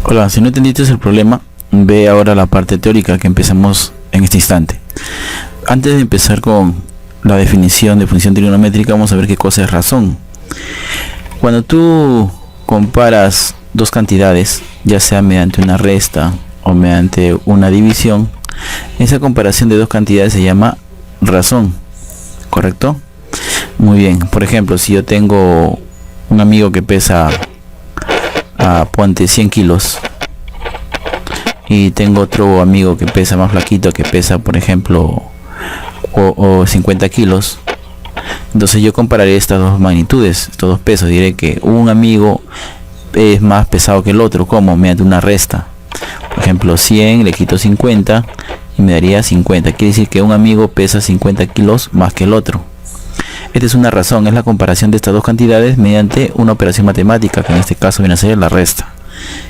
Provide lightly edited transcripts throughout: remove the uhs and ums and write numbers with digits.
Hola, si no entendiste el problema, ve ahora la parte teórica que empezamos en este instante. Antes de empezar con la definición de función trigonométrica, vamos a ver qué cosa es razón. Cuando tú comparas dos cantidades, ya sea mediante una resta o mediante una división, esa comparación de dos cantidades se llama razón, ¿correcto? Muy bien, por ejemplo, si yo tengo un amigo que pesa ponte 100 kilos y tengo otro amigo que pesa más flaquito, que pesa por ejemplo o 50 kilos, entonces yo compararé estas dos magnitudes, estos dos pesos. Diré que un amigo es más pesado que el otro, como mediante una resta. Por ejemplo, 100 le quito 50 y me daría 50. Quiere decir que un amigo pesa 50 kilos más que el otro. Esta es una razón, es la comparación de estas dos cantidades mediante una operación matemática, que en este caso viene a ser la resta.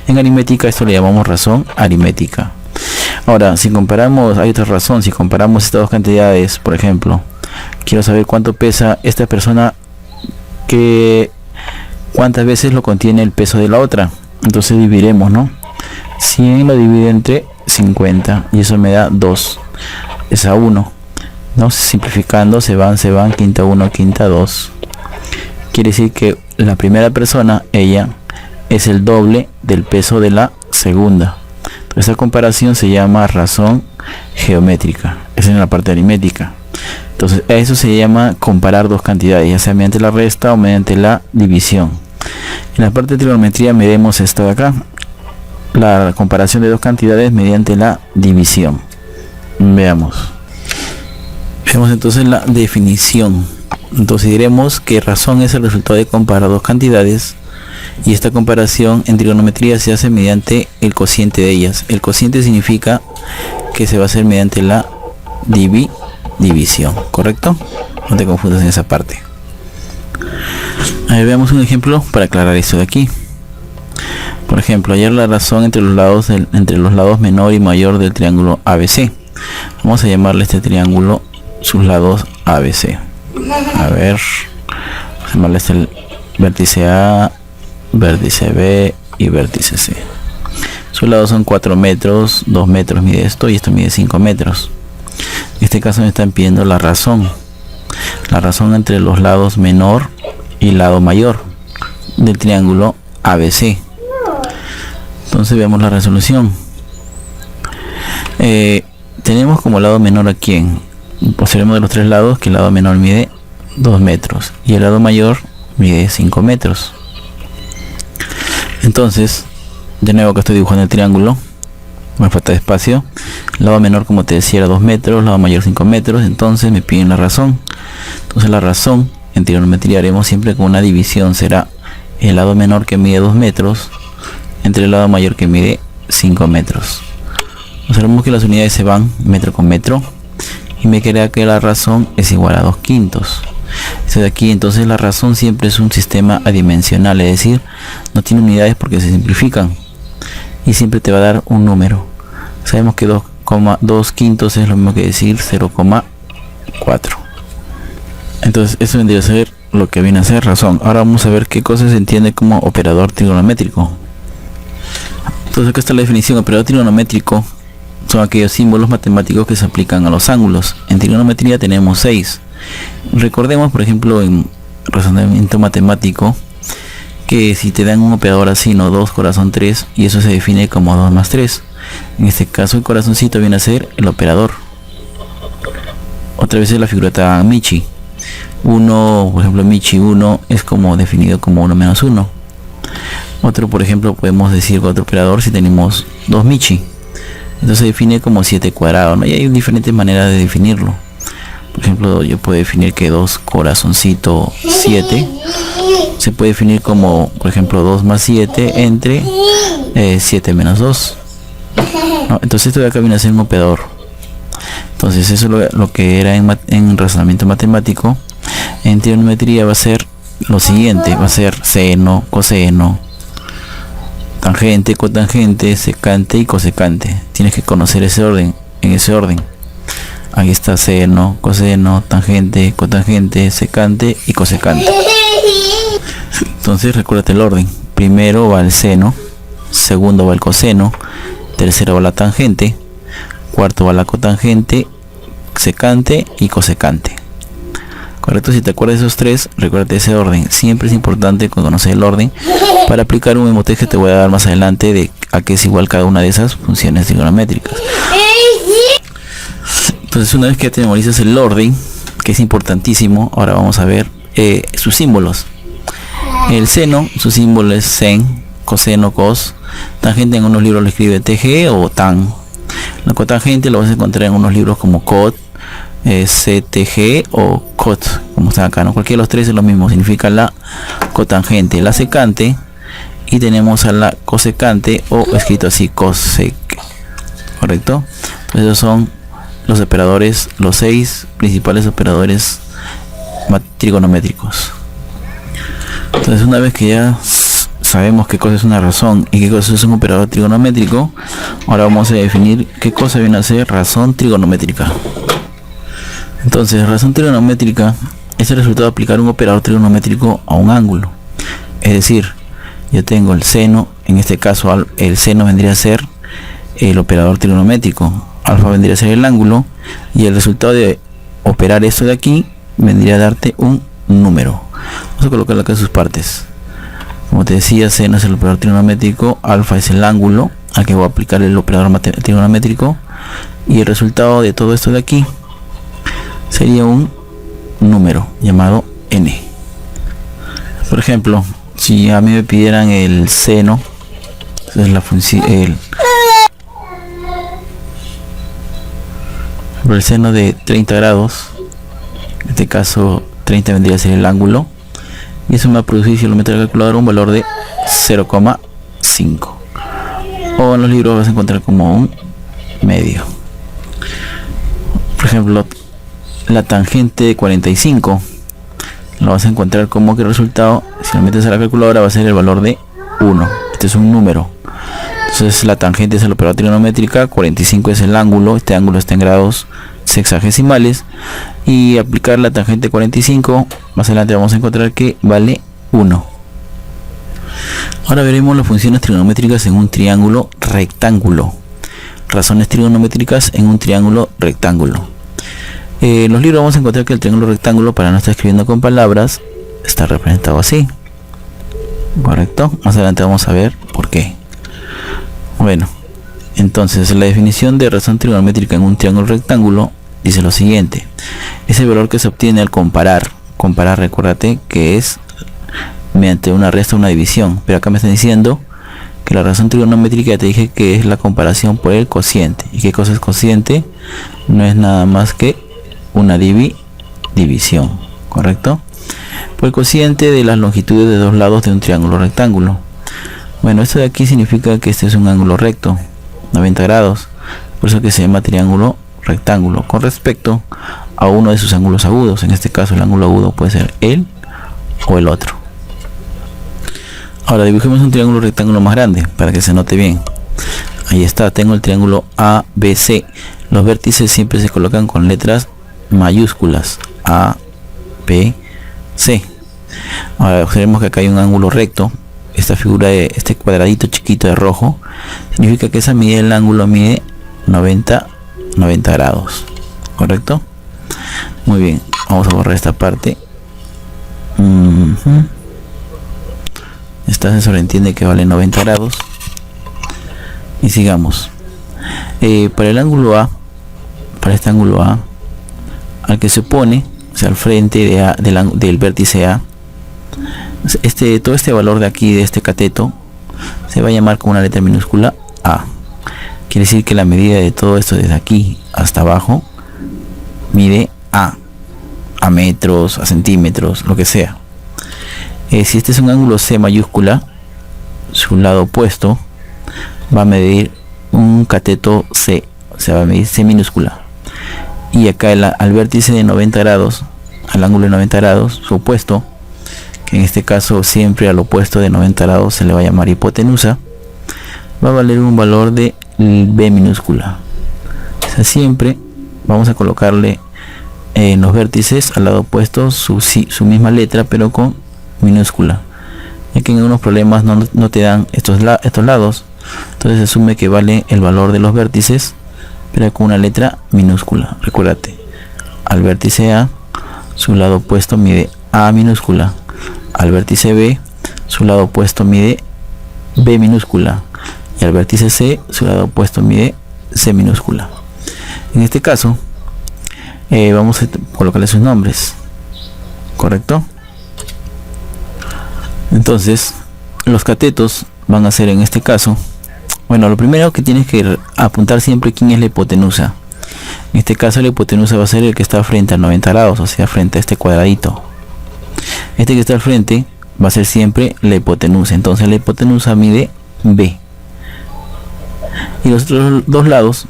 En aritmética esto le llamamos razón aritmética. Ahora, si comparamos, hay otra razón, si comparamos estas dos cantidades, por ejemplo, quiero saber cuánto pesa esta persona, cuántas veces lo contiene el peso de la otra. Entonces dividiremos, ¿no? 100 lo divido entre 50 y eso me da 2, es a 1. ¿No? Simplificando, se van, quinta 1, quinta 2. Quiere decir que la primera persona, ella, es el doble del peso de la segunda. Entonces, esa comparación se llama razón geométrica. Esa es en la parte aritmética. Entonces, a eso se llama comparar dos cantidades, ya sea mediante la resta o mediante la división. En la parte de trigonometría miremos esto de acá, la comparación de dos cantidades mediante la división. Veamos entonces la definición. Entonces diremos que razón es el resultado de comparar dos cantidades, y esta comparación en trigonometría se hace mediante el cociente de ellas. El cociente significa que se va a hacer mediante la división, ¿correcto? No te confundas en esa parte. Ahí veamos un ejemplo para aclarar esto de aquí. Por ejemplo, hallar la razón entre los lados menor y mayor del triángulo ABC. Vamos a llamarle este triángulo sus lados ABC. A ver, vamos a llamarle este el vértice A, vértice B y vértice C. Sus lados son 4 metros, 2 metros mide esto y esto mide 5 metros. En este caso me están pidiendo la razón entre los lados menor y lado mayor del triángulo ABC. Entonces veamos la resolución. Tenemos como lado menor a quién. Observemos de los tres lados que el lado menor mide 2 metros y el lado mayor mide 5 metros. Entonces, de nuevo que estoy dibujando el triángulo, me falta espacio. El lado menor, como te decía, era 2 metros, el lado mayor 5 metros. Entonces me piden la razón. Entonces la razón en trigonometría haremos siempre con una división. Será el lado menor, que mide 2 metros, entre el lado mayor, que mide 5 metros. Observemos que las unidades se van metro con metro y me queda que la razón es igual a 2 quintos. Esto de aquí, entonces la razón siempre es un sistema adimensional, es decir, no tiene unidades porque se simplifican y siempre te va a dar un número. Sabemos que 2 quintos es lo mismo que decir 0,4. Entonces eso vendría a ser lo que viene a ser razón. Ahora vamos a ver qué cosa se entiende como operador trigonométrico. Entonces acá está la definición. Operador trigonométrico son aquellos símbolos matemáticos que se aplican a los ángulos. En trigonometría tenemos 6. Recordemos, por ejemplo, en razonamiento matemático, que si te dan un operador así, no 2 corazón 3, y eso se define como 2 más 3. En este caso el corazoncito viene a ser el operador. Otra vez es la figurita Michi. 1, por ejemplo, Michi 1 es como definido como 1 menos 1. Otro, por ejemplo, podemos decir otro operador si tenemos 2 Michi. Entonces se define como 7 cuadrado, ¿no? Y hay diferentes maneras de definirlo. Por ejemplo, yo puedo definir que 2 corazoncito 7 se puede definir como, por ejemplo, 2 más 7 entre 7 menos 2, ¿no? Entonces esto de acá viene a ser un operador. Entonces eso es lo que era en razonamiento matemático. En trigonometría va a ser lo siguiente, va a ser seno, coseno, tangente, cotangente, secante y cosecante. Tienes que conocer ese orden, en ese orden. Aquí está seno, coseno, tangente, cotangente, secante y cosecante. Entonces recuérdate el orden. Primero va el seno, segundo va el coseno, tercero va la tangente, cuarto va la cotangente, secante y cosecante. Correcto, si te acuerdas de esos tres, recuérdate ese orden. Siempre es importante conocer el orden para aplicar un memotest que te voy a dar más adelante de a qué es igual cada una de esas funciones trigonométricas. Entonces, una vez que te memorizas el orden, que es importantísimo, ahora vamos a ver sus símbolos. El seno, su símbolo es sen, coseno, cos. Tangente en unos libros lo escribe TG o tan. La cotangente lo vas a encontrar en unos libros como cot, CTG o cot, como está acá, ¿no? Cualquiera de los tres es lo mismo, significa la cotangente. La secante, y tenemos a la cosecante, o escrito así, cosec. Correcto. Entonces esos son los operadores, los 6 principales operadores trigonométricos. Entonces, una vez que ya sabemos qué cosa es una razón y qué cosa es un operador trigonométrico, ahora vamos a definir qué cosa viene a ser razón trigonométrica. Entonces, razón trigonométrica es el resultado de aplicar un operador trigonométrico a un ángulo. Es decir, yo tengo el seno, en este caso el seno vendría a ser el operador trigonométrico, alfa vendría a ser el ángulo, y el resultado de operar esto de aquí vendría a darte un número. Vamos a colocarlo acá en sus partes. Como te decía, seno es el operador trigonométrico, alfa es el ángulo al que voy a aplicar el operador trigonométrico, y el resultado de todo esto de aquí sería un número llamado n. Por ejemplo, si a mí me pidieran el seno, es la función, el seno de 30 grados, en este caso 30 vendría a ser el ángulo, y eso me va a producir, si lo meto en la calculadora, un valor de 0,5, o en los libros vas a encontrar como un medio. Por ejemplo, la tangente de 45 lo vas a encontrar como que el resultado, si lo metes a la calculadora, va a ser el valor de 1. Este es un número. Entonces la tangente es el operador trigonométrica, 45 es el ángulo, este ángulo está en grados sexagesimales, y aplicar la tangente 45, más adelante vamos a encontrar que vale 1. Ahora veremos las funciones trigonométricas en un triángulo rectángulo. Razones trigonométricas en un triángulo rectángulo. En los libros vamos a encontrar que el triángulo rectángulo, para no estar escribiendo con palabras, está representado así. Correcto. Más adelante vamos a ver por qué. Bueno, entonces la definición de razón trigonométrica en un triángulo rectángulo dice lo siguiente: es el valor que se obtiene al comparar. Comparar, recuérdate que es mediante una resta o una división, pero acá me están diciendo que la razón trigonométrica, ya te dije que es la comparación por el cociente. ¿Y qué cosa es cociente? No es nada más que una división, ¿correcto? Por el cociente de las longitudes de dos lados de un triángulo rectángulo. Bueno, esto de aquí significa que este es un ángulo recto, 90 grados, por eso que se llama triángulo rectángulo, con respecto a uno de sus ángulos agudos. En este caso el ángulo agudo puede ser el o el otro. Ahora dibujemos un triángulo rectángulo más grande para que se note bien. Ahí está, tengo el triángulo ABC. Los vértices siempre se colocan con letras mayúsculas, A, B, C. Ahora observemos que acá hay un ángulo recto. Esta figura de este cuadradito chiquito de rojo significa que esa medida del ángulo mide 90 grados, ¿correcto? Muy bien, vamos a borrar esta parte. Esta se sobreentiende que vale 90 grados. Y sigamos. Para el ángulo A, para este ángulo A, al que se pone, o sea, al frente del vértice A, todo este valor de aquí, de este cateto, se va a llamar con una letra minúscula A. Quiere decir que la medida de todo esto desde aquí hasta abajo mide A metros, a centímetros, lo que sea. Si este es un ángulo C mayúscula, su lado opuesto va a medir un cateto C, o sea, va a medir C minúscula. Y acá al vértice de 90 grados, al ángulo de 90 grados, su opuesto, que en este caso siempre al opuesto de 90 grados se le va a llamar hipotenusa, va a valer un valor de B minúscula. O sea, siempre vamos a colocarle en los vértices al lado opuesto su misma letra, pero con minúscula. En que en algunos problemas no te dan estos lados, entonces se asume que vale el valor de los vértices, pero con una letra minúscula. Recuérdate, al vértice A, su lado opuesto mide A minúscula. Al vértice B, su lado opuesto mide B minúscula. Y al vértice C, su lado opuesto mide C minúscula. En este caso, vamos a colocarle sus nombres, ¿correcto? Entonces, los catetos van a ser en este caso, bueno, lo primero que tienes que apuntar siempre quién es la hipotenusa. En este caso la hipotenusa va a ser el que está frente a 90 grados, o sea, frente a este cuadradito. Este que está al frente va a ser siempre la hipotenusa. Entonces la hipotenusa mide B. Y los otros dos lados,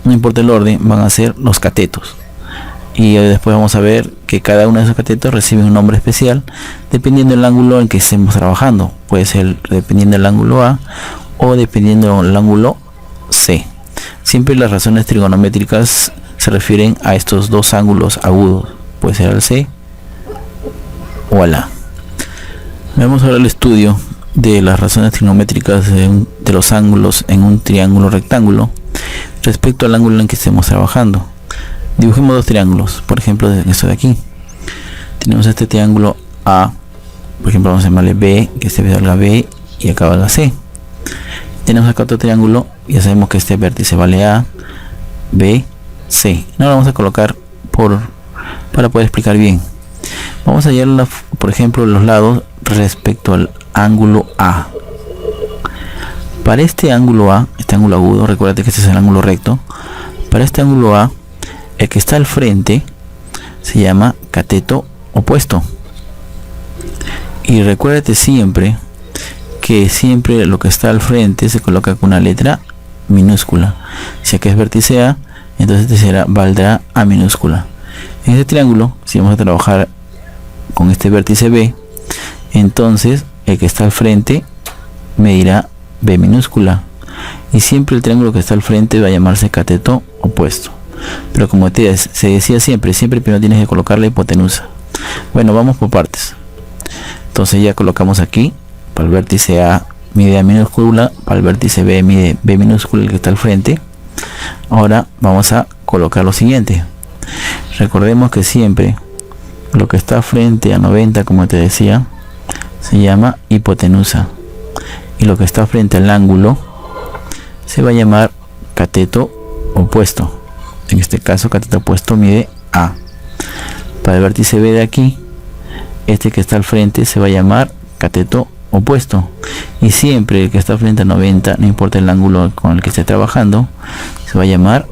no importa el orden, van a ser los catetos. Y después vamos a ver que cada uno de esos catetos recibe un nombre especial dependiendo del ángulo en que estemos trabajando. Puede ser dependiendo del ángulo A o dependiendo del ángulo C. Siempre las razones trigonométricas se refieren a estos dos ángulos agudos. Puede ser al C o al A. Vamos ahora al estudio de las razones trigonométricas de los ángulos en un triángulo rectángulo respecto al ángulo en que estemos trabajando. Dibujemos dos triángulos, por ejemplo, en esto de aquí. Tenemos este triángulo A, por ejemplo, vamos a llamarle B, que este valga B y acá valga C. Tenemos acá otro triángulo, ya sabemos que este vértice vale A, B, C. No lo vamos a colocar para poder explicar bien. Vamos a hallar, por ejemplo, los lados respecto al ángulo A. Para este ángulo A, este ángulo agudo, recuérdate que este es el ángulo recto. Para este ángulo A, el que está al frente se llama cateto opuesto. Y recuérdate siempre que siempre lo que está al frente se coloca con una letra minúscula. Si aquí es vértice A, entonces este valdrá A minúscula. En este triángulo, si vamos a trabajar con este vértice B, entonces el que está al frente medirá B minúscula. Y siempre el triángulo que está al frente va a llamarse cateto opuesto. Pero como se decía siempre primero tienes que colocar la hipotenusa. Bueno, vamos por partes. Entonces ya colocamos aquí, para el vértice A mide A minúscula, para el vértice B mide B minúscula, el que está al frente. Ahora vamos a colocar lo siguiente. Recordemos que siempre lo que está frente a 90, como te decía, se llama hipotenusa. Y lo que está frente al ángulo se va a llamar cateto opuesto. En este caso, cateto opuesto mide A. Para el vértice B de aquí, este que está al frente se va a llamar cateto opuesto. Y siempre el que está frente a 90, no importa el ángulo con el que esté trabajando, se va a llamar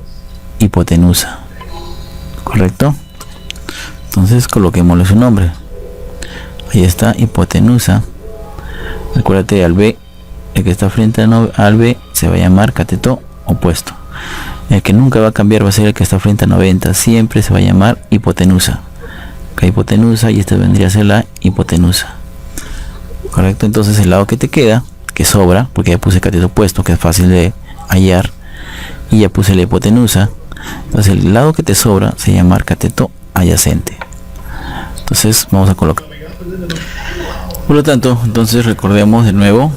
hipotenusa. ¿Correcto? Entonces coloquémosle su nombre. Ahí está, hipotenusa. Recuérdate, al B, el que está frente al B se va a llamar cateto opuesto. El que nunca va a cambiar va a ser el que está frente a 90. Siempre se va a llamar hipotenusa. Acá hipotenusa y esta vendría a ser la hipotenusa. Correcto, entonces el lado que te queda, que sobra, porque ya puse cateto opuesto, que es fácil de hallar, y ya puse la hipotenusa. Entonces el lado que te sobra se llama cateto adyacente. Entonces vamos a colocar. Por lo tanto, entonces recordemos de nuevo,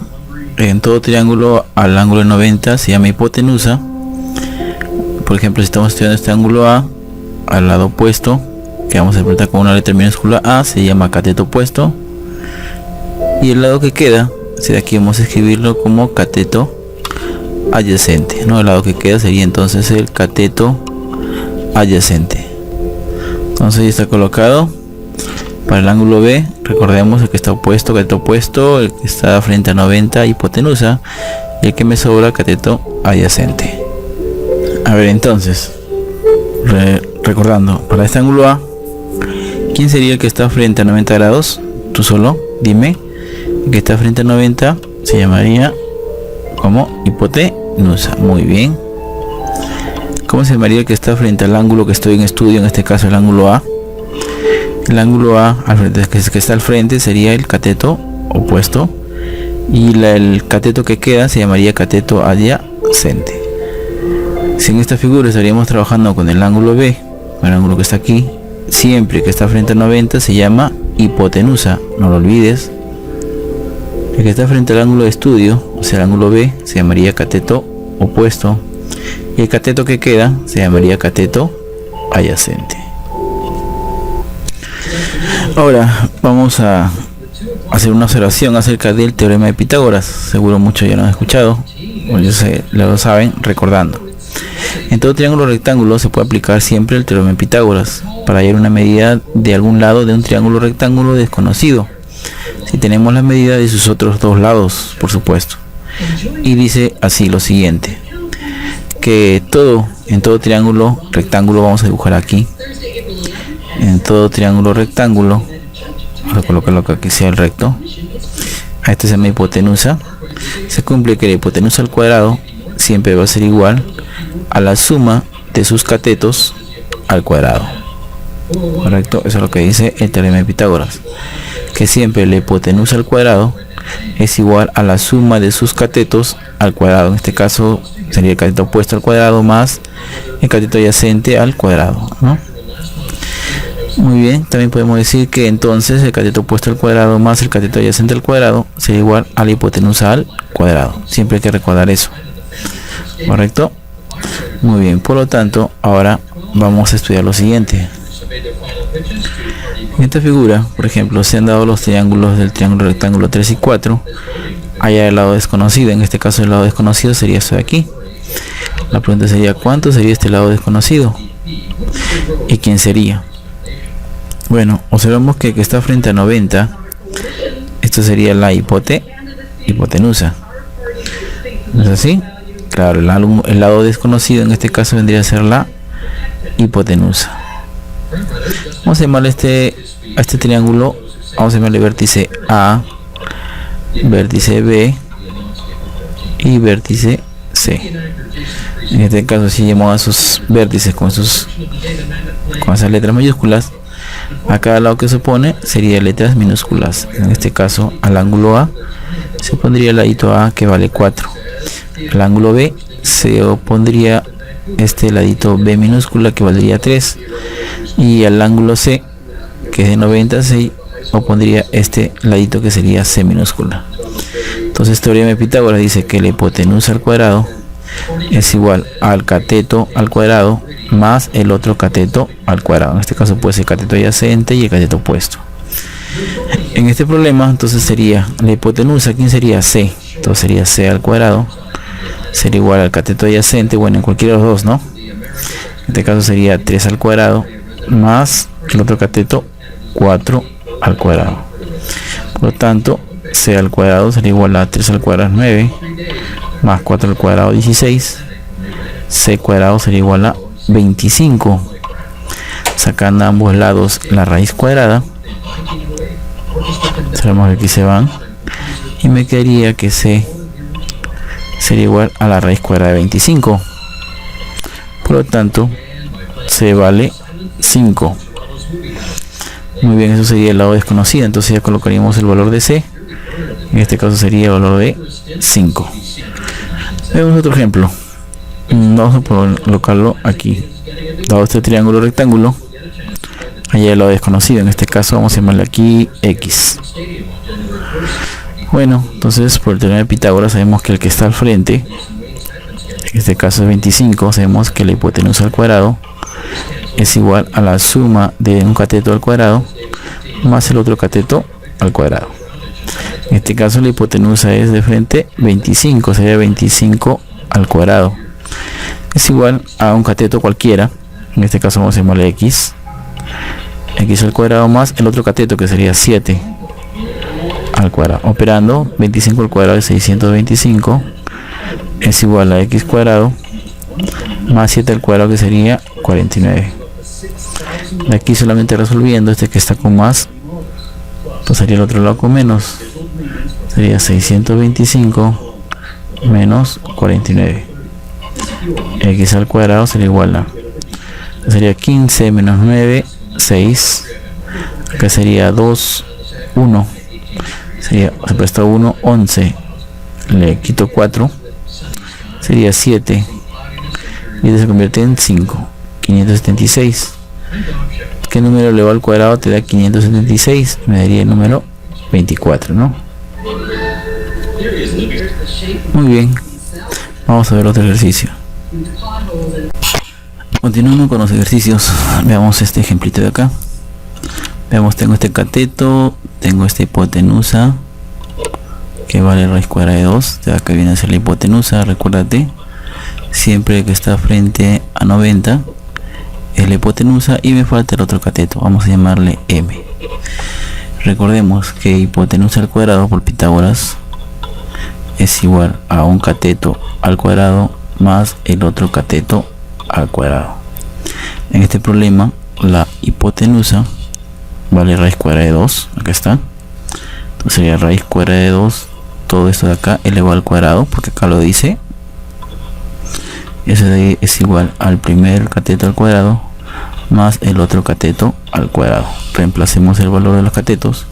en todo triángulo al ángulo de 90 se llama hipotenusa. Por ejemplo, si estamos estudiando este ángulo A, al lado opuesto, que vamos a interpretar con una letra minúscula A, se llama cateto opuesto. Y el lado que queda, si de aquí vamos a escribirlo como cateto adyacente, ¿no? El lado que queda sería entonces el cateto adyacente. Entonces ya está colocado. Para el ángulo B, recordemos el que está opuesto, cateto opuesto, el que está frente a 90, hipotenusa, y el que me sobra, cateto adyacente. A ver, entonces, recordando, para este ángulo A, ¿quién sería el que está frente a 90 grados? Tú solo, dime. El que está frente a 90 se llamaría como hipotenusa. Muy bien. ¿Cómo se llamaría el que está frente al ángulo que estoy en estudio? En este caso el ángulo A. El ángulo A, al frente, que está al frente, sería el cateto opuesto. Y el cateto que queda se llamaría cateto adyacente. Si en esta figura estaríamos trabajando con el ángulo B, con el ángulo que está aquí, siempre que está frente a 90 se llama hipotenusa. No lo olvides. El que está frente al ángulo de estudio, o sea el ángulo B, se llamaría cateto opuesto, y el cateto que queda se llamaría cateto adyacente. Ahora vamos a hacer una observación acerca del teorema de Pitágoras. Seguro muchos ya lo han escuchado, o ya lo saben, recordando. En todo triángulo rectángulo se puede aplicar siempre el teorema de Pitágoras para hallar una medida de algún lado de un triángulo rectángulo desconocido, si tenemos la medida de sus otros dos lados, por supuesto. Y dice así lo siguiente, que en todo triángulo rectángulo, vamos a dibujar aquí, en todo triángulo rectángulo, vamos a colocarlo que aquí sea el recto, a este se llama hipotenusa, se cumple que la hipotenusa al cuadrado siempre va a ser igual a la suma de sus catetos al cuadrado. Correcto, eso es lo que dice el teorema de Pitágoras, que siempre la hipotenusa al cuadrado es igual a la suma de sus catetos al cuadrado. En este caso sería el cateto opuesto al cuadrado más el cateto adyacente al cuadrado, ¿no? Muy bien, también podemos decir que entonces el cateto opuesto al cuadrado más el cateto adyacente al cuadrado sería igual a la hipotenusa al cuadrado. Siempre hay que recordar eso. ¿Correcto? Muy bien, por lo tanto, ahora vamos a estudiar lo siguiente. En esta figura, por ejemplo, se han dado los triángulos del triángulo rectángulo 3 y 4. Allá el lado desconocido, en este caso el lado desconocido sería esto de aquí. La pregunta sería, ¿cuánto sería este lado desconocido? ¿Y quién sería? Bueno, observamos que el que está frente a 90, esto sería la hipotenusa. ¿No es así? Claro, el lado desconocido en este caso vendría a ser la hipotenusa. Vamos a llamarle a este triángulo, vamos a llamarle vértice A, vértice B y vértice C. En este caso, si llamamos a sus vértices con esas letras mayúsculas, a cada lado que se opone sería letras minúsculas. En este caso, al ángulo A se pondría el ladito A, que vale 4. Al ángulo B se opondría este ladito B minúscula, que valdría 3, y al ángulo C, que es de 90, se opondría este ladito, que sería C minúscula. Entonces, teorema de Pitágoras dice que la hipotenusa al cuadrado es igual al cateto al cuadrado más el otro cateto al cuadrado. En este caso puede ser el cateto adyacente y el cateto opuesto. En este problema, entonces sería la hipotenusa, ¿quién sería? C. Entonces sería C al cuadrado, sería igual al cateto adyacente, bueno, en cualquiera de los dos, ¿no? En este caso sería 3 al cuadrado más el otro cateto 4 al cuadrado. Por lo tanto, C al cuadrado sería igual a 3 al cuadrado 9 más 4 al cuadrado 16. C cuadrado sería igual a 25. Sacando a ambos lados la raíz cuadrada, sabemos que aquí se van, y me quedaría que C sería igual a la raíz cuadrada de 25. Por lo tanto, C vale 5. Muy bien, eso sería el lado desconocido. Entonces ya colocaríamos el valor de C. En este caso sería el valor de 5. Vemos otro ejemplo. Vamos a colocarlo aquí. Dado este triángulo rectángulo, allá el lado desconocido. En este caso vamos a llamarle aquí X. Bueno, entonces por el teorema de Pitágoras sabemos que el que está al frente, en este caso es 25, sabemos que la hipotenusa al cuadrado es igual a la suma de un cateto al cuadrado más el otro cateto al cuadrado. En este caso la hipotenusa es de frente 25, sería 25 al cuadrado. Es igual a un cateto cualquiera, en este caso vamos a llamarle X. X al cuadrado más el otro cateto, que sería 7 al cuadrado. Operando, 25 al cuadrado de 625 es igual a X cuadrado más 7 al cuadrado, que sería 49. De aquí solamente resolviendo, este que está con más, pasaría al otro lado con menos, sería 625 menos 49. X al cuadrado sería igual a, sería 15 menos 9, 6. Acá sería 2, 1. Sería, se presta 1, 11. Le quito 4. Sería 7. Y este se convierte en 5. 576. ¿Qué número elevado al cuadrado te da 576? Me daría el número 24, ¿no? Muy bien, vamos a ver otro ejercicio. Continuando con los ejercicios, veamos este ejemplito de acá. Veamos, tengo este cateto, tengo esta hipotenusa que vale raíz cuadrada de 2. De acá viene a ser la hipotenusa. Recuérdate, siempre que está frente a 90 es la hipotenusa, y me falta el otro cateto, vamos a llamarle M. Recordemos que hipotenusa al cuadrado por Pitágoras es igual a un cateto al cuadrado más el otro cateto al cuadrado. En este problema la hipotenusa vale raíz cuadrada de 2, acá está. Entonces sería raíz cuadrada de 2, todo esto de acá elevado al cuadrado, porque acá lo dice. Eso de ahí es igual al primer cateto al cuadrado más el otro cateto al cuadrado. Reemplacemos el valor de los catetos.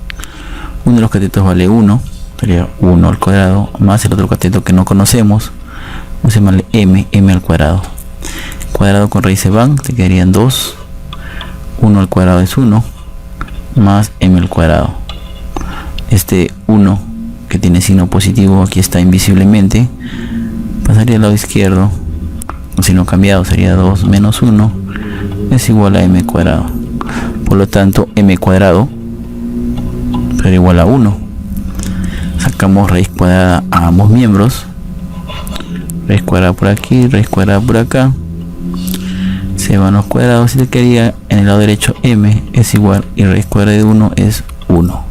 Uno de los catetos vale 1, sería 1 al cuadrado más el otro cateto que no conocemos, vamos a llamarle m al cuadrado. Cuadrado con raíz se van, te quedarían 2. 1 al cuadrado es 1 más m al cuadrado. Este 1 que tiene signo positivo aquí está invisiblemente, pasaría al lado izquierdo, o si no cambiado sería 2 menos 1 es igual a m cuadrado. Por lo tanto m cuadrado será igual a 1. Sacamos raíz cuadrada a ambos miembros, raíz cuadrada por aquí, raíz cuadrada por acá, se van los cuadrados y te quedaría en el lado derecho m es igual, y raíz cuadrada de 1 es 1.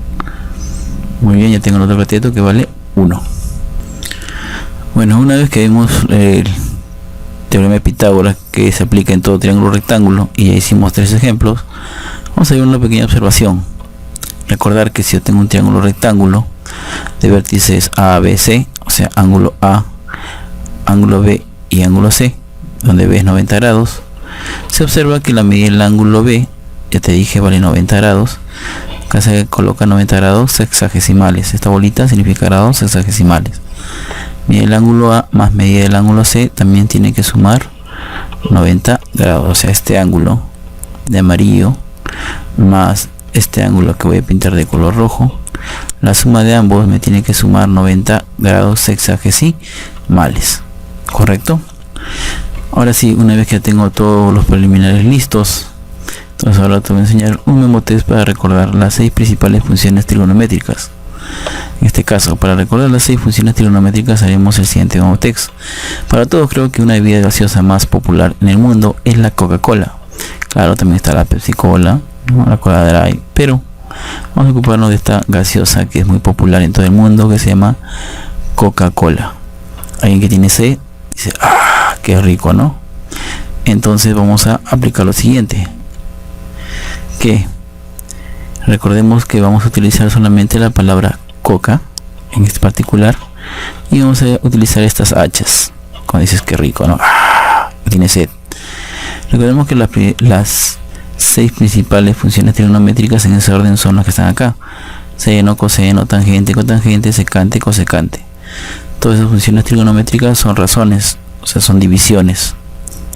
Muy bien, ya tengo el otro cateto que vale 1. Bueno, una vez que vimos el teorema de Pitágoras que se aplica en todo triángulo rectángulo y ya hicimos 3 ejemplos, vamos a ver una pequeña observación. Recordar que si yo tengo un triángulo rectángulo de vértices A, B, C, o sea ángulo A, ángulo B y ángulo C, donde B es 90 grados, se observa que la medida del ángulo B, ya te dije, vale 90 grados. Acá se coloca 90 grados sexagesimales. Esta bolita significa grados sexagesimales. Medida del ángulo A más medida del ángulo C también tiene que sumar 90 grados. O sea, este ángulo de amarillo más este ángulo que voy a pintar de color rojo, la suma de ambos me tiene que sumar 90 grados sexagesimales. ¿Correcto? Ahora sí, una vez que ya tengo todos los preliminares listos, entonces ahora te voy a enseñar un memotest para recordar las 6 principales funciones trigonométricas. En este caso, para recordar las 6 funciones trigonométricas haremos el siguiente memotest. Para todos, creo que una bebida gaseosa más popular en el mundo es la Coca-Cola. Claro, también está la Pepsi-Cola, ¿no? La Cola Dry, pero vamos a ocuparnos de esta gaseosa que es muy popular en todo el mundo, que se llama Coca-Cola. Alguien que tiene sed dice, ¡ah, qué rico!, ¿no? Entonces vamos a aplicar lo siguiente, que recordemos que vamos a utilizar solamente la palabra coca en este particular, y vamos a utilizar estas hachas cuando dices que rico, ¿no? ¡Ah, tiene sed! Recordemos que las 6 principales funciones trigonométricas en ese orden son las que están acá: seno, coseno, tangente, cotangente, secante, cosecante. Todas esas funciones trigonométricas son razones, o sea, son divisiones.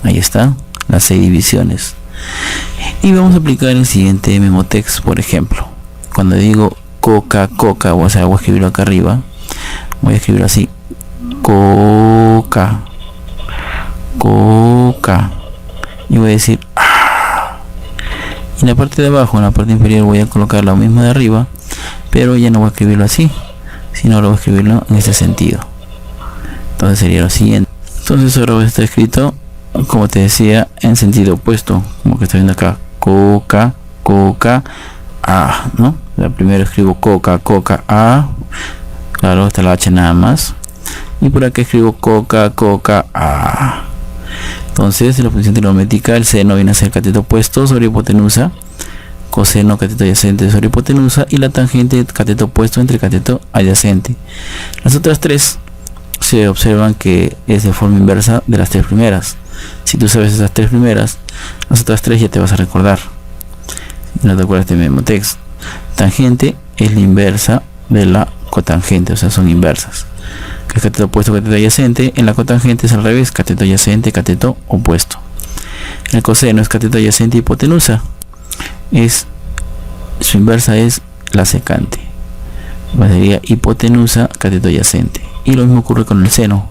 Ahí está, las 6 divisiones. Y vamos a aplicar el siguiente memotest. Por ejemplo, cuando digo coca, o sea, voy a escribirlo acá arriba, voy a escribirlo así: coca, y voy a decir ¡ah! Y en la parte de abajo, en la parte inferior, voy a colocar lo mismo de arriba, pero ya no voy a escribirlo así, sino lo voy a escribirlo en este sentido. Entonces sería lo siguiente. Entonces ahora está escrito, como te decía, en sentido opuesto, como que estoy viendo acá: coca, ¿no? La primero escribo coca, claro, está la H nada más, y por acá escribo coca. Entonces la función trigonométrica, el seno viene a ser cateto opuesto sobre hipotenusa, coseno cateto adyacente sobre hipotenusa, y la tangente cateto opuesto entre cateto adyacente. Las otras 3 se observan que es de forma inversa de las 3 primeras. Si tú sabes esas 3 primeras, las otras 3 ya te vas a recordar. No te acuerdas de memotest. Tangente es la inversa de la cotangente, o sea, son inversas. Que es cateto opuesto, cateto adyacente. En la cotangente es al revés: cateto adyacente, cateto opuesto. El coseno es cateto adyacente, hipotenusa. Su inversa es la secante. sería hipotenusa, cateto adyacente. Y lo mismo ocurre con el seno.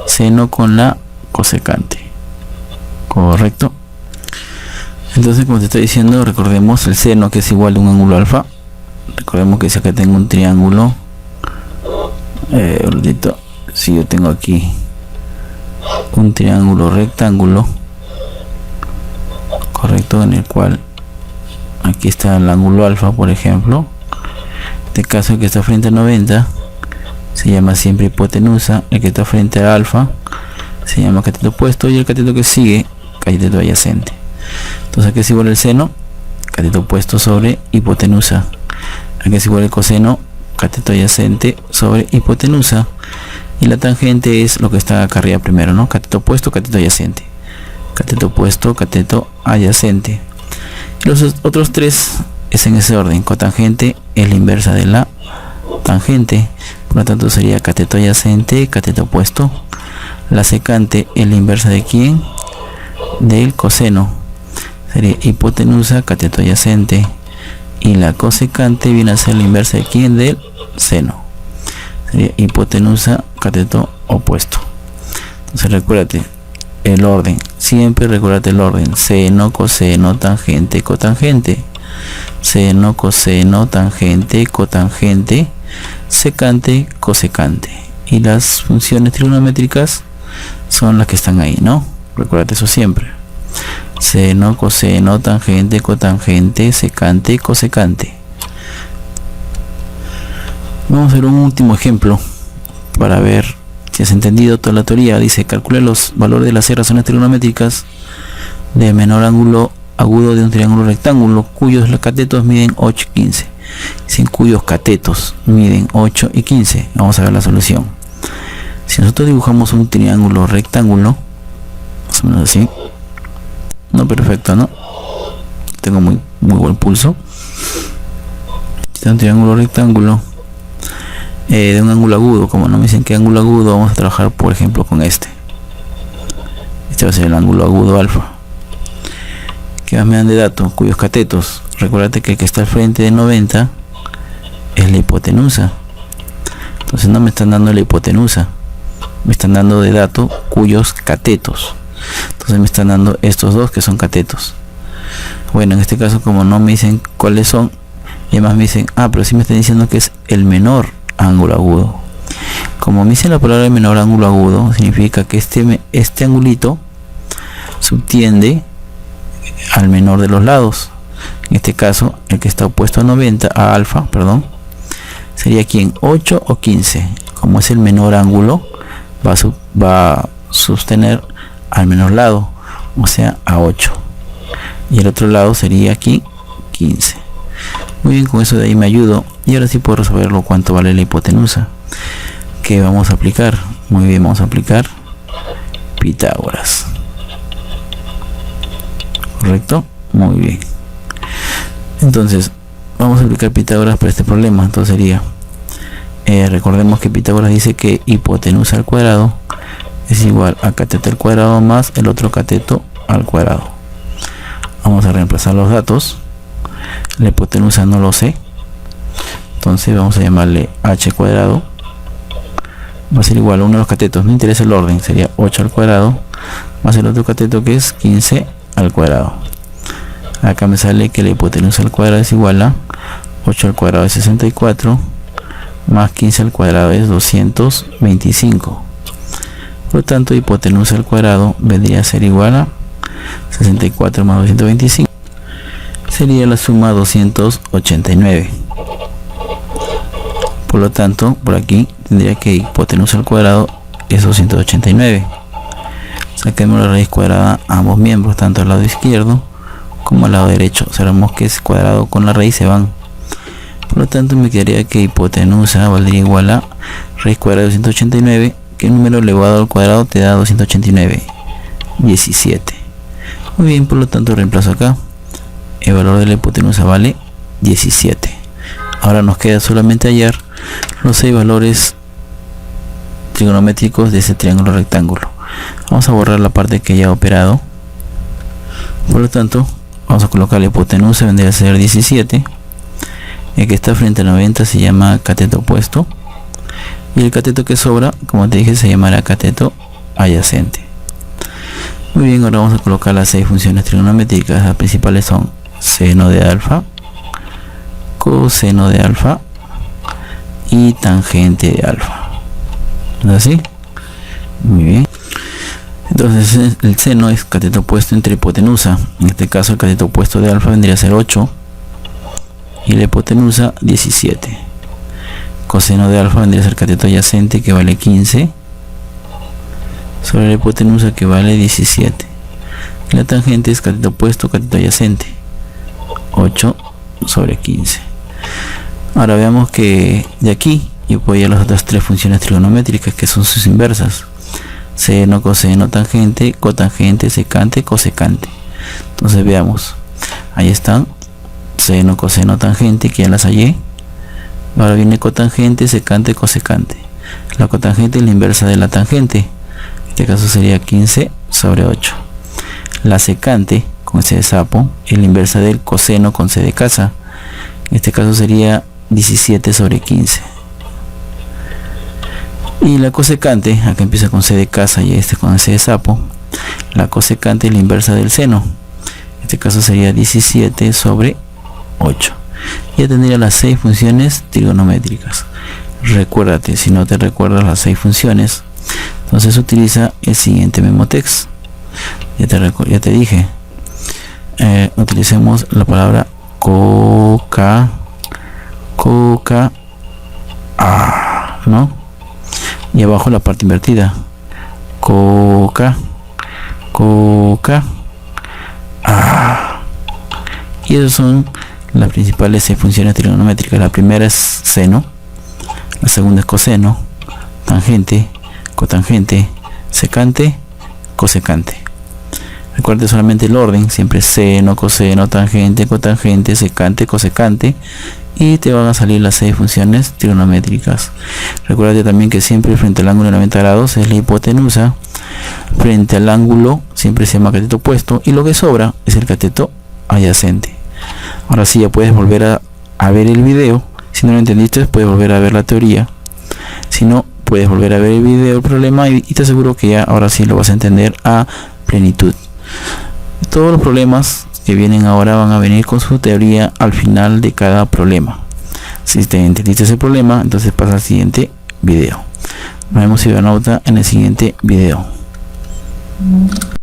Seno con la cosecante. Correcto. Entonces, como te estoy diciendo, recordemos el seno, que es igual de un ángulo alfa. Recordemos que si acá tengo un triángulo, si yo tengo aquí un triángulo rectángulo, correcto, en el cual aquí está el ángulo alfa, por ejemplo. En este caso, el que está frente a 90 se llama siempre hipotenusa, el que está frente a alfa se llama cateto opuesto, y el cateto que sigue, cateto adyacente. Entonces aquí es igual el seno, cateto opuesto sobre hipotenusa. Aquí es igual el coseno, cateto adyacente sobre hipotenusa. Y la tangente es lo que está acá arriba primero, ¿no? Cateto opuesto, cateto adyacente. Cateto opuesto, cateto adyacente. Los otros tres es en ese orden. Cotangente es la inversa de la tangente. Por lo tanto sería cateto adyacente, cateto opuesto. La secante es la inversa de ¿quién? Del coseno. Sería hipotenusa, cateto adyacente. Y la cosecante viene a ser la inversa de ¿quién? Del seno. Sería hipotenusa, cateto opuesto. Entonces recuérdate el orden. Siempre recuérdate el orden. Seno, coseno, tangente, cotangente. Seno, coseno, tangente, cotangente, secante, cosecante. Y las funciones trigonométricas son las que están ahí, ¿no? Recuérdate eso siempre. Seno, coseno, tangente, cotangente, secante, cosecante. Vamos a hacer un último ejemplo para ver si has entendido toda la teoría. Dice, calcula los valores de las 6 razones trigonométricas de menor ángulo agudo de un triángulo rectángulo cuyos catetos miden 8 y 15. Sin cuyos catetos miden 8 y 15. Vamos a ver la solución. Si nosotros dibujamos un triángulo rectángulo, más o menos así, no perfecto, ¿no? Tengo muy buen pulso. Este es un triángulo rectángulo de un ángulo agudo. Como no me dicen qué ángulo agudo, vamos a trabajar por ejemplo con este. Este va a ser el ángulo agudo alfa. ¿Qué más me dan de dato? Cuyos catetos. Recuérdate que el que está al frente de 90 es la hipotenusa. Entonces no me están dando la hipotenusa, me están dando de dato cuyos catetos. Entonces me están dando estos dos que son catetos. Bueno, en este caso, como no me dicen cuáles son, y además me dicen, pero sí me están diciendo que es el menor ángulo agudo. Como me dice la palabra menor ángulo agudo, significa que este angulito subtiende al menor de los lados. En este caso, el que está opuesto a 90, a alfa, perdón, sería ¿quién? 8 o 15. Como es el menor ángulo, va a sostener al menor lado, o sea, a 8. Y el otro lado sería aquí 15. Muy bien, con eso de ahí me ayudo. Y ahora sí puedo resolverlo cuánto vale la hipotenusa. ¿Qué vamos a aplicar? Muy bien, vamos a aplicar Pitágoras. ¿Correcto? Muy bien. Entonces, vamos a aplicar Pitágoras para este problema. Entonces sería, recordemos que Pitágoras dice que hipotenusa al cuadrado es igual a cateto al cuadrado más el otro cateto al cuadrado. Vamos a reemplazar los datos. La hipotenusa no lo sé, entonces vamos a llamarle h cuadrado. Va a ser igual a uno de los catetos, no interesa el orden, sería 8 al cuadrado más el otro cateto que es 15 al cuadrado. Acá me sale que la hipotenusa al cuadrado es igual a 8 al cuadrado es 64 más 15 al cuadrado es 225. Por lo tanto, hipotenusa al cuadrado vendría a ser igual a 64 más 225. Sería la suma 289. Por lo tanto, por aquí tendría que hipotenusa al cuadrado es 289. Saquemos la raíz cuadrada a ambos miembros, tanto al lado izquierdo como al lado derecho. Sabemos que es cuadrado con la raíz se van. Por lo tanto, me quedaría que hipotenusa valdría igual a raíz cuadrada de 289, que el número elevado al cuadrado te da 289, 17. Muy bien, por lo tanto reemplazo acá. El valor de la hipotenusa vale 17. Ahora nos queda solamente hallar los 6 valores trigonométricos de ese triángulo rectángulo. Vamos a borrar la parte que ya he operado. Por lo tanto, vamos a colocar la hipotenusa, vendría a ser 17. El que está frente a 90 se llama cateto opuesto. Y el cateto que sobra, como te dije, se llamará cateto adyacente. Muy bien, ahora vamos a colocar las 6 funciones trigonométricas. Las principales son seno de alfa, coseno de alfa y tangente de alfa. ¿No es así? Muy bien. Entonces el seno es cateto opuesto entre hipotenusa. En este caso el cateto opuesto de alfa vendría a ser 8 y la hipotenusa 17. Coseno de alfa vendría a ser cateto adyacente, que vale 15, sobre la hipotenusa, que vale 17. Y la tangente es cateto opuesto, cateto adyacente, 8 sobre 15. Ahora veamos que de aquí yo puedo ir a las otras 3 funciones trigonométricas, que son sus inversas: seno, coseno, tangente, cotangente, secante, cosecante. Entonces veamos, ahí están seno, coseno, tangente, que ya las hallé. Ahora viene cotangente, secante, cosecante. La cotangente es la inversa de la tangente, en este caso sería 15 sobre 8. La secante, con C de sapo, es la inversa del coseno con C de casa, en este caso sería 17 sobre 15. Y la cosecante, acá empieza con C de casa y este con C de sapo. La cosecante es la inversa del seno, en este caso sería 17 sobre 8. Ya tendría las 6 funciones trigonométricas. Recuérdate, si no te recuerdas las 6 funciones, entonces utiliza el siguiente memotext. Ya te dije, utilicemos la palabra coca, ¿no? Y abajo la parte invertida, coca, y esos son las principales 6 funciones trigonométricas. La primera es seno, la segunda es coseno, tangente, cotangente, secante, cosecante. Recuerde solamente el orden, siempre seno, coseno, tangente, cotangente, secante, cosecante, y te van a salir las 6 funciones trigonométricas. Recuerda también que siempre frente al ángulo de 90 grados es la hipotenusa, frente al ángulo siempre se llama cateto opuesto, y lo que sobra es el cateto adyacente. Ahora sí, ya puedes volver a ver el video. Si no lo entendiste, puedes volver a ver la teoría. Si no, puedes volver a ver el video, el problema, y te aseguro que ya ahora sí lo vas a entender a plenitud. Todos los problemas que vienen ahora van a venir con su teoría al final de cada problema. Si te entendiste ese problema, entonces pasa al siguiente video. Nos vemos, cibernauta, en el siguiente video.